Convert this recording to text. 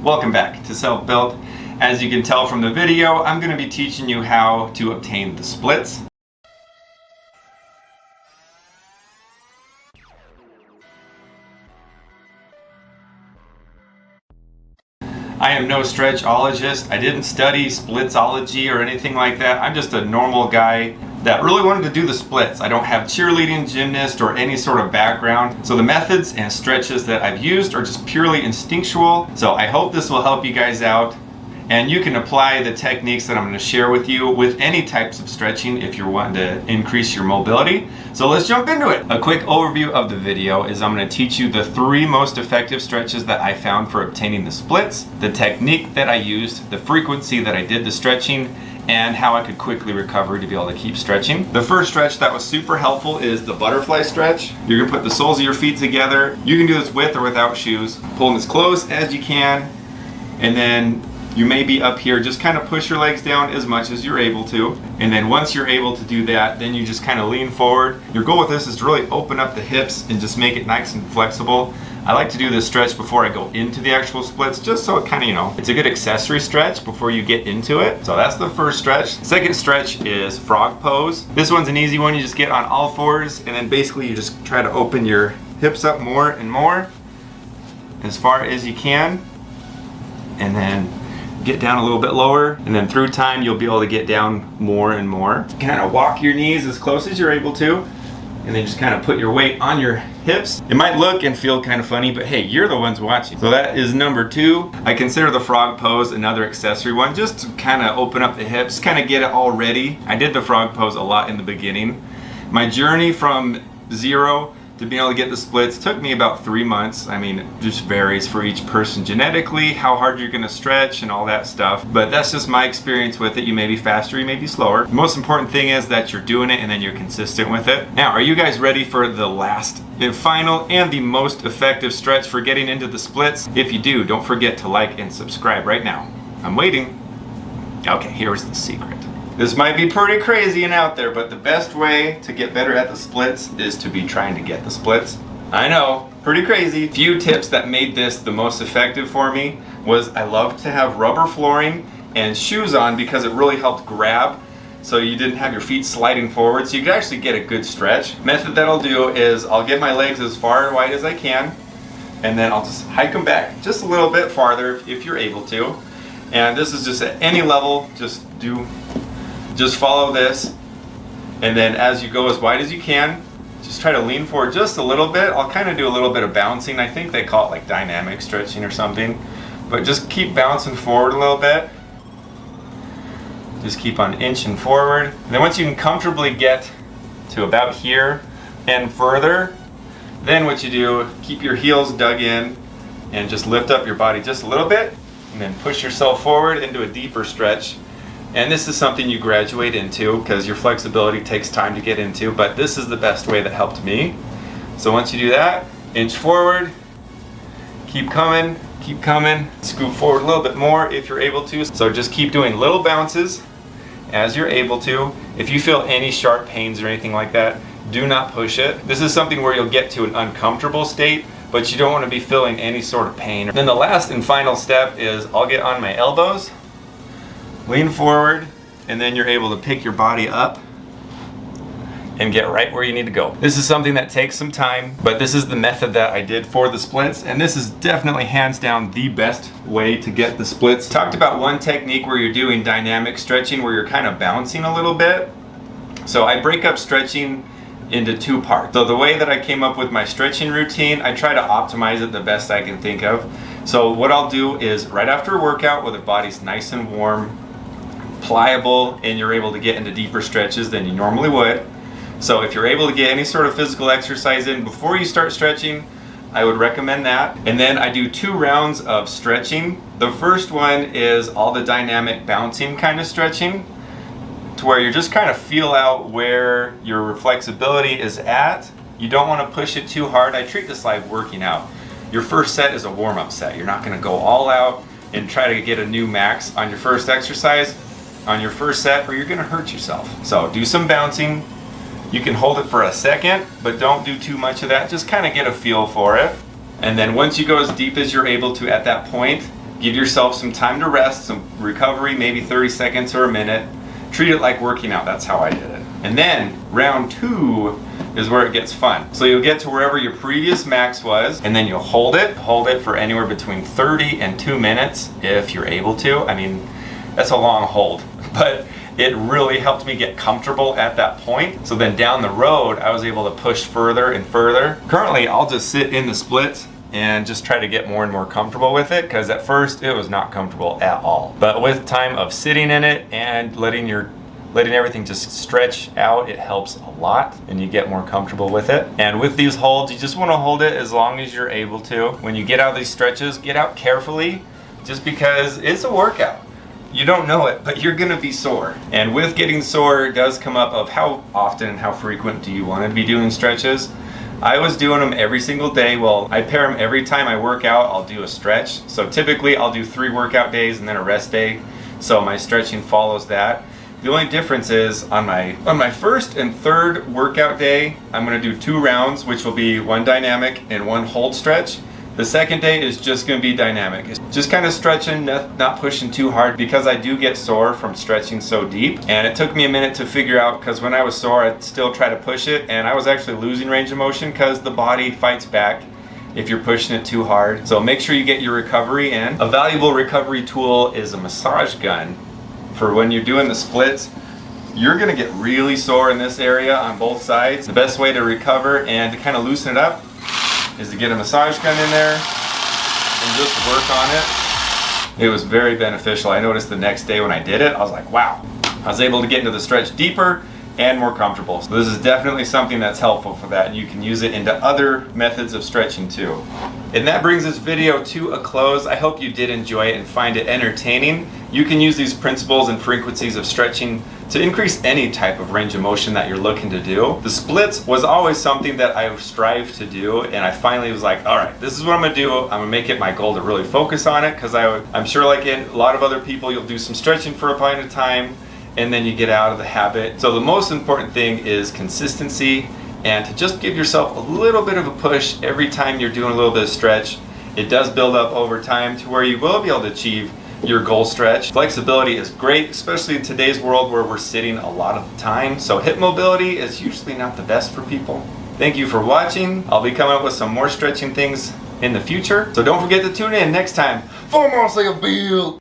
Welcome back to Self-Built. As you can tell from the video, I'm going to be teaching you how to obtain the splits. I am no stretchologist. I didn't study splitsology or anything like that. I'm just a normal guy that really wanted to do the splits. I don't have cheerleading, gymnast, or any sort of background. So the methods and stretches that I've used are just purely instinctual. So I hope this will help you guys out. And you can apply the techniques that I'm going to share with you with any types of stretching if you're wanting to increase your mobility. So let's jump into it. A quick overview of the video is I'm going to teach you the 3 most effective stretches that I found for obtaining the splits, the technique that I used, the frequency that I did the stretching, and how I could quickly recover to be able to keep stretching. The first stretch that was super helpful is the butterfly stretch. You're gonna put the soles of your feet together. You can do this with or without shoes. Pulling as close as you can, and then you may be up here. Just kind of push your legs down as much as you're able to. And then once you're able to do that, then you just kind of lean forward. Your goal with this is to really open up the hips and just make it nice and flexible. I like to do this stretch before I go into the actual splits, just so it kind of, it's a good accessory stretch before you get into it. So that's the first stretch. Second stretch is frog pose. This one's an easy one. You just get on all fours, and then basically you just try to open your hips up more and more as far as you can, and then get down a little bit lower, and then through time you'll be able to get down more and more. Kind of walk your knees as close as you're able to, and then just kind of put your weight on your hips. It might look and feel kind of funny, but hey, you're the ones watching. So that is number 2. I consider the frog pose another accessory one, just to kind of open up the hips, kind of get it all ready. I did the frog pose a lot in the beginning. My journey from 0 to being able to get the splits took me about 3 months. I mean, it just varies for each person genetically, how hard you're gonna stretch and all that stuff. But that's just my experience with it. You may be faster, you may be slower. The most important thing is that you're doing it and then you're consistent with it. Now, are you guys ready for the last and final and the most effective stretch for getting into the splits? If you do, don't forget to like and subscribe right now. I'm waiting. Okay, here's the secret. This might be pretty crazy and out there, but the best way to get better at the splits is to be trying to get the splits. I know, pretty crazy. Few tips that made this the most effective for me was I love to have rubber flooring and shoes on because it really helped grab, so you didn't have your feet sliding forward, so you could actually get a good stretch. Method that I'll do is I'll get my legs as far and wide as I can, and then I'll just hike them back just a little bit farther if you're able to. And this is just at any level, just follow this, and then as you go as wide as you can, just try to lean forward just a little bit. I'll kind of do a little bit of bouncing. I think they call it like dynamic stretching or something, but just keep bouncing forward a little bit. Just keep on inching forward. And then once you can comfortably get to about here and further, then what you do, keep your heels dug in and just lift up your body just a little bit, and then push yourself forward into a deeper stretch. And this is something you graduate into because your flexibility takes time to get into, but this is the best way that helped me. So once you do that, inch forward, keep coming, scoot forward a little bit more if you're able to. So just keep doing little bounces as you're able to. If you feel any sharp pains or anything like that, do not push it. This is something where you'll get to an uncomfortable state, but you don't want to be feeling any sort of pain. Then the last and final step is I'll get on my elbows, lean forward, and then you're able to pick your body up and get right where you need to go. This is something that takes some time, but this is the method that I did for the splits, and this is definitely hands down the best way to get the splits. Talked about one technique where you're doing dynamic stretching where you're kind of bouncing a little bit. So I break up stretching into 2 parts. So the way that I came up with my stretching routine, I try to optimize it the best I can think of. So what I'll do is right after a workout where the body's nice and warm, pliable, and you're able to get into deeper stretches than you normally would. So if you're able to get any sort of physical exercise in before you start stretching, I would recommend that. And then I do 2 rounds of stretching. The first one is all the dynamic bouncing kind of stretching, to where you just kind of feel out where your flexibility is at. You don't want to push it too hard. I treat this like working out. Your first set is a warm-up set. You're not going to go all out and try to get a new max on your first exercise, on your first set, or you're going to hurt yourself. So do some bouncing. You can hold it for a second, but don't do too much of that. Just kind of get a feel for it. And then once you go as deep as you're able to at that point, Give yourself some time to rest, some recovery, maybe 30 seconds or a minute. Treat it like working out. That's how I did it. And then round 2 is where it gets fun. So you'll get to wherever your previous max was, and then you'll hold it for anywhere between 30 and 2 minutes if you're able to. I mean, that's a long hold, but it really helped me get comfortable at that point. So then down the road, I was able to push further and further. Currently, I'll just sit in the splits and just try to get more and more comfortable with it, because at first it was not comfortable at all. But with time of sitting in it and letting everything just stretch out, it helps a lot and you get more comfortable with it. And with these holds, you just want to hold it as long as you're able to. When you get out of these stretches, get out carefully, just because it's a workout. You don't know it, but you're gonna be sore. And with getting sore, it does come up of how often and how frequent do you want to be doing stretches. I was doing them every single day. Well, I pair them every time I work out. I'll do a stretch. So typically I'll do 3 workout days and then a rest day. So my stretching follows that. The only difference is on my first and third workout day, I'm gonna do 2 rounds, which will be 1 dynamic and 1 hold stretch. The second day is just gonna be dynamic. It's just kind of stretching, not pushing too hard, because I do get sore from stretching so deep. And it took me a minute to figure out, because when I was sore, I'd still try to push it, and I was actually losing range of motion because the body fights back if you're pushing it too hard. So make sure you get your recovery in. A valuable recovery tool is a massage gun. For when you're doing the splits, you're gonna get really sore in this area on both sides. The best way to recover and to kind of loosen it up is to get a massage gun in there and just work on it. It was very beneficial. I noticed the next day when I did it, I was like, wow. I was able to get into the stretch deeper and more comfortable. So this is definitely something that's helpful for that, and you can use it into other methods of stretching too. And that brings this video to a close. I hope you did enjoy it and find it entertaining. You can use these principles and frequencies of stretching to increase any type of range of motion that you're looking to do. The splits was always something that I strived to do, and I finally was like, all right, this is what I'm gonna do. I'm gonna make it my goal to really focus on it, because I'm sure, like in a lot of other people, you'll do some stretching for a point of time and then you get out of the habit. So the most important thing is consistency, and to just give yourself a little bit of a push every time you're doing a little bit of stretch. It does build up over time to where you will be able to achieve your goal stretch. Flexibility is great, especially in today's world where we're sitting a lot of the time. So hip mobility is usually not the best for people. Thank you for watching. I'll be coming up with some more stretching things in the future. So don't forget to tune in next time for more Say a Bill.